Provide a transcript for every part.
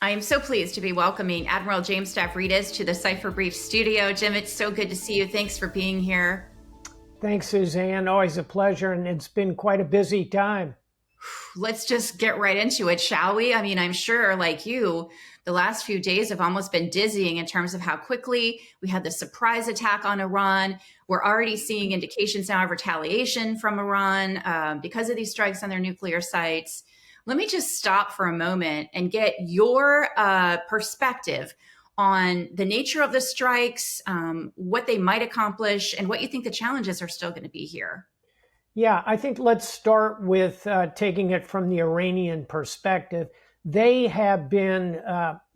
I am so pleased to be welcoming Admiral James Stavridis to the Cipher Brief studio. Jim, it's so good to see you. Thanks for being here. Thanks, Suzanne. Always a pleasure, and it's been quite a busy time. Let's just get right into it, shall we? I mean, I'm sure, like you, the last few days have almost been dizzying in terms of how quickly we had the surprise attack on Iran. We're already seeing indications now of retaliation from Iran because of these strikes on their nuclear sites. Let me just stop for a moment and get your perspective on the nature of the strikes, what they might accomplish, and what you think the challenges are still going to be here. Yeah, I think let's start with taking it from the Iranian perspective. They have been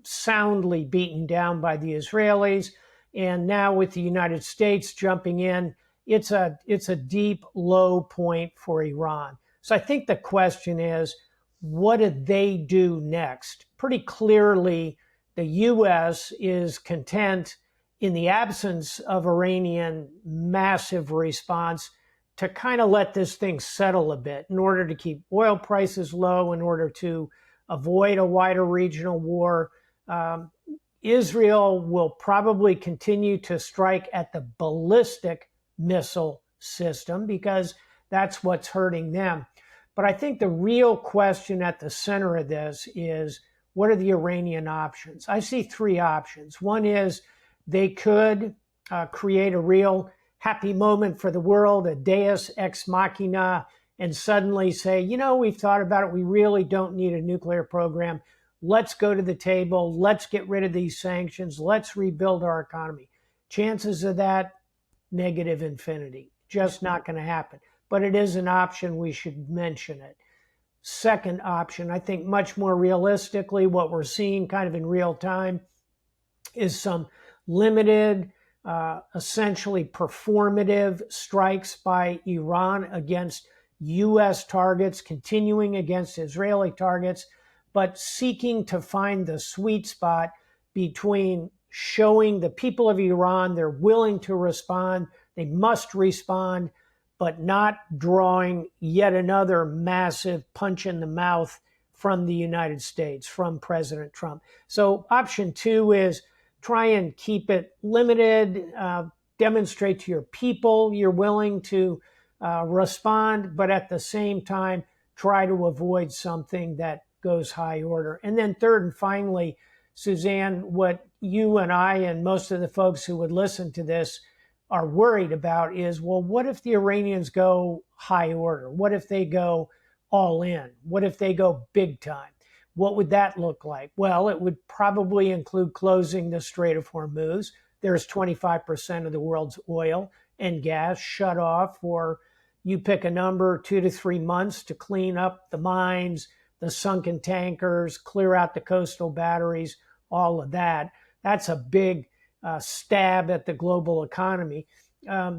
soundly beaten down by the Israelis, and now with the United States jumping in, it's a deep low point for Iran. So I think the question is, what did they do next? Pretty clearly, the U.S. is content in the absence of Iranian massive response to kind of let this thing settle a bit in order to keep oil prices low, in order to avoid a wider regional war. Israel will probably continue to strike at the ballistic missile system because that's what's hurting them. But I think the real question at the center of this is, what are the Iranian options? I see three options. One is they could create a real happy moment for the world, a deus ex machina, and suddenly say, we've thought about it. We really don't need a nuclear program. Let's go to the table. Let's get rid of these sanctions. Let's rebuild our economy. Chances of that, negative infinity. Just not going to happen. But it is an option. We should mention it. Second option, I think much more realistically, what we're seeing kind of in real time is some limited, essentially performative strikes by Iran against U.S. targets, continuing against Israeli targets, but seeking to find the sweet spot between showing the people of Iran they're willing to respond, they must respond, but not drawing yet another massive punch in the mouth from the United States, from President Trump. So option two is try and keep it limited, demonstrate to your people you're willing to respond, but at the same time, try to avoid something that goes high order. And then third and finally, Suzanne, what you and I and most of the folks who would listen to this are worried about is, well, what if the Iranians go high order? What if they go all in? What if they go big time? What would that look like? Well, it would probably include closing the Strait of Hormuz. There's 25% of the world's oil and gas shut off for, you pick a number, 2 to 3 months to clean up the mines, the sunken tankers, clear out the coastal batteries, all of that. That's a big stab at the global economy.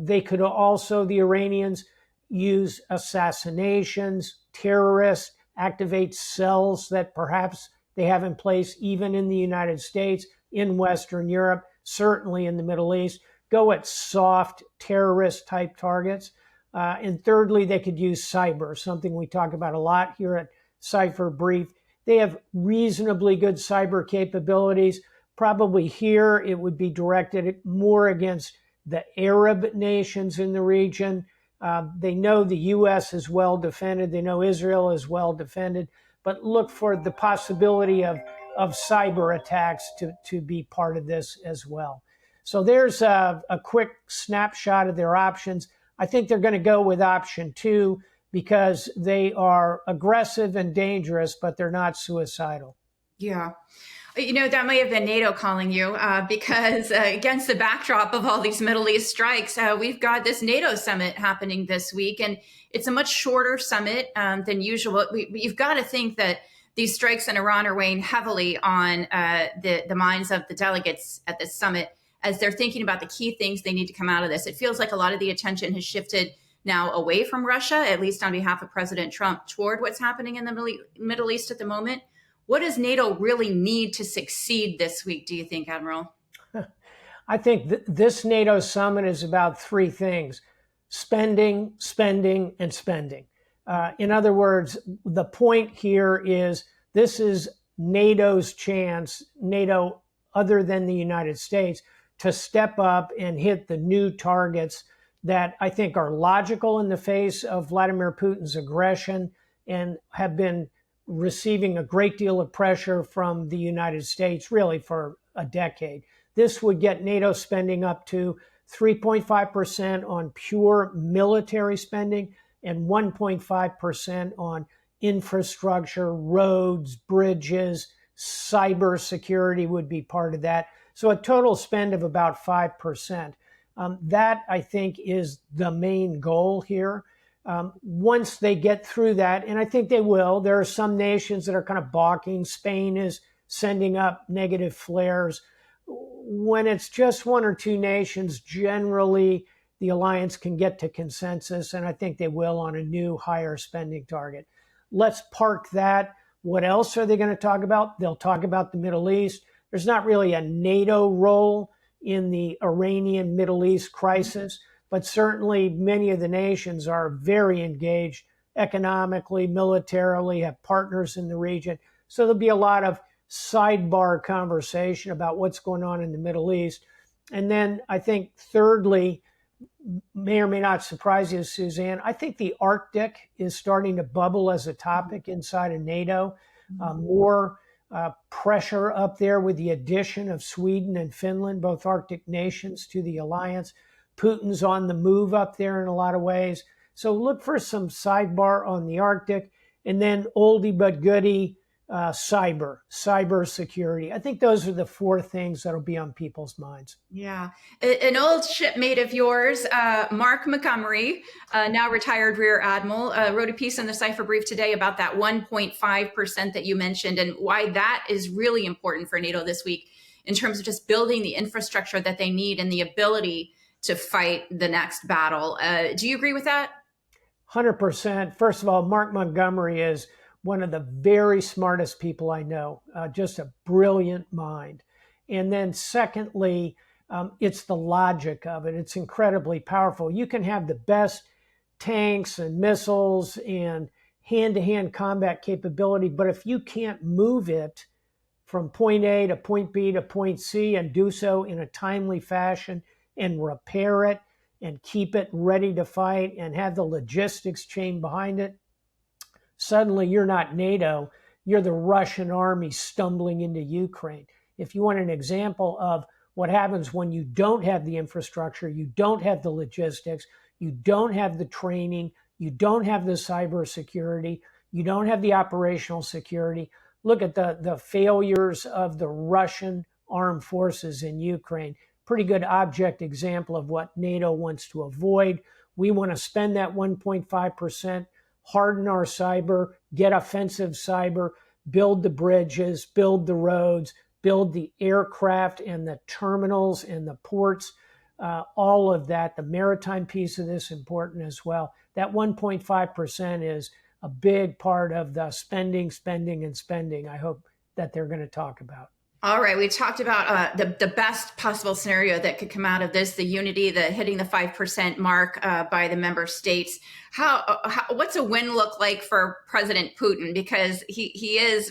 They could also, the Iranians, use assassinations, terrorists, activate cells that perhaps they have in place even in the United States, in Western Europe, certainly in the Middle East, go at soft terrorist type targets. And thirdly, they could use cyber, something we talk about a lot here at Cipher Brief. They have reasonably good cyber capabilities. Probably here it would be directed more against the Arab nations in the region. They know the U.S. is well defended. They know Israel is well defended. But look for the possibility of cyber attacks to be part of this as well. So there's a quick snapshot of their options. I think they're going to go with option two because they are aggressive and dangerous, but they're not suicidal. Yeah. That may have been NATO calling you because against the backdrop of all these Middle East strikes, we've got this NATO summit happening this week, and it's a much shorter summit than usual. You've got to think that these strikes in Iran are weighing heavily on the minds of the delegates at this summit as they're thinking about the key things they need to come out of this. It feels like a lot of the attention has shifted now away from Russia, at least on behalf of President Trump, toward what's happening in the Middle East at the moment. What does NATO really need to succeed this week, do you think, Admiral? I think this NATO summit is about three things: spending, spending, and spending. In other words, the point here is this is NATO's chance, NATO other than the United States, to step up and hit the new targets that I think are logical in the face of Vladimir Putin's aggression and have been receiving a great deal of pressure from the United States really for a decade. This would get NATO spending up to 3.5% on pure military spending and 1.5% on infrastructure, roads, bridges, cybersecurity would be part of that. So a total spend of about 5%. That, I think, is the main goal here. Once they get through that, and I think they will, there are some nations that are kind of balking. Spain is sending up negative flares. When it's just one or two nations, generally the alliance can get to consensus, and I think they will on a new higher spending target. Let's park that. What else are they going to talk about? They'll talk about the Middle East. There's not really a NATO role in the Iranian Middle East crisis, but certainly many of the nations are very engaged economically, militarily, have partners in the region. So there'll be a lot of sidebar conversation about what's going on in the Middle East. And then I think thirdly, may or may not surprise you, Suzanne, I think the Arctic is starting to bubble as a topic inside of NATO. More pressure up there with the addition of Sweden and Finland, both Arctic nations, to the alliance. Putin's on the move up there in a lot of ways. So look for some sidebar on the Arctic, and then oldie but goodie, cyber security. I think those are the four things that'll be on people's minds. Yeah. An old shipmate of yours, Mark Montgomery, now retired Rear Admiral, wrote a piece in the Cipher Brief today about that 1.5% that you mentioned and why that is really important for NATO this week in terms of just building the infrastructure that they need and the ability to fight the next battle. Do you agree with that? 100%. First of all, Mark Montgomery is one of the very smartest people I know, just a brilliant mind. And then secondly, it's the logic of it. It's incredibly powerful. You can have the best tanks and missiles and hand-to-hand combat capability, but if you can't move it from point A to point B to point C and do so in a timely fashion and repair it and keep it ready to fight and have the logistics chain behind it, suddenly you're not NATO, you're the Russian army stumbling into Ukraine. If you want an example of what happens when you don't have the infrastructure, you don't have the logistics, you don't have the training, you don't have the cybersecurity, you don't have the operational security. Look at the failures of the Russian armed forces in Ukraine. Pretty good object example of what NATO wants to avoid. We want to spend that 1.5%, harden our cyber, get offensive cyber, build the bridges, build the roads, build the aircraft and the terminals and the ports, all of that. The maritime piece of this is important as well. That 1.5% is a big part of the spending, I hope that they're going to talk about. All right, we talked about the best possible scenario that could come out of this, the unity, the hitting the 5% mark by the member states. What's a win look like for President Putin? Because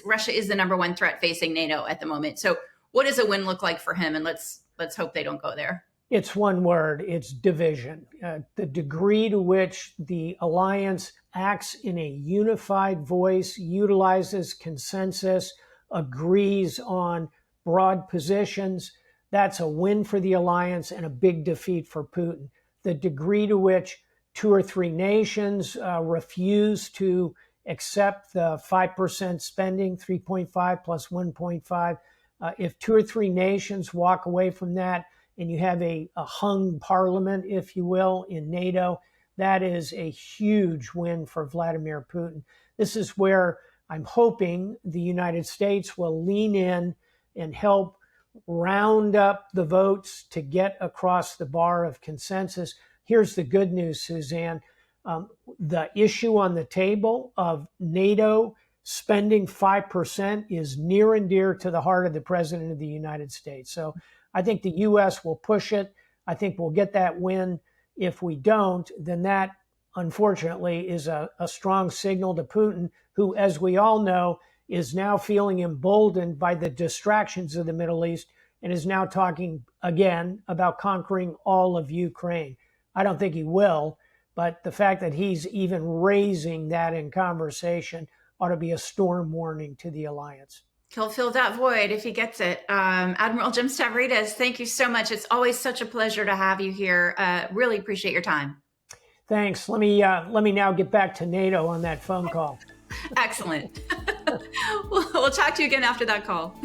Russia is the number one threat facing NATO at the moment. So what does a win look like for him? And let's hope they don't go there. It's one word, it's division. The degree to which the alliance acts in a unified voice, utilizes consensus, agrees on broad positions, that's a win for the alliance and a big defeat for Putin. The degree to which two or three nations refuse to accept the 5% spending, 3.5 plus 1.5, if two or three nations walk away from that and you have a hung parliament, if you will, in NATO, that is a huge win for Vladimir Putin. This is where I'm hoping the United States will lean in and help round up the votes to get across the bar of consensus. Here's the good news, Suzanne. The issue on the table of NATO spending 5% is near and dear to the heart of the President of the United States. So I think the U.S. will push it. I think we'll get that win. If we don't, then that, unfortunately, is a strong signal to Putin, who, as we all know, is now feeling emboldened by the distractions of the Middle East and is now talking again about conquering all of Ukraine. I don't think he will, but the fact that he's even raising that in conversation ought to be a storm warning to the alliance. He'll fill that void if he gets it. Admiral James Stavridis, thank you so much. It's always such a pleasure to have you here. Really appreciate your time. Thanks. Let me now get back to NATO on that phone call. Excellent. We'll talk to you again after that call.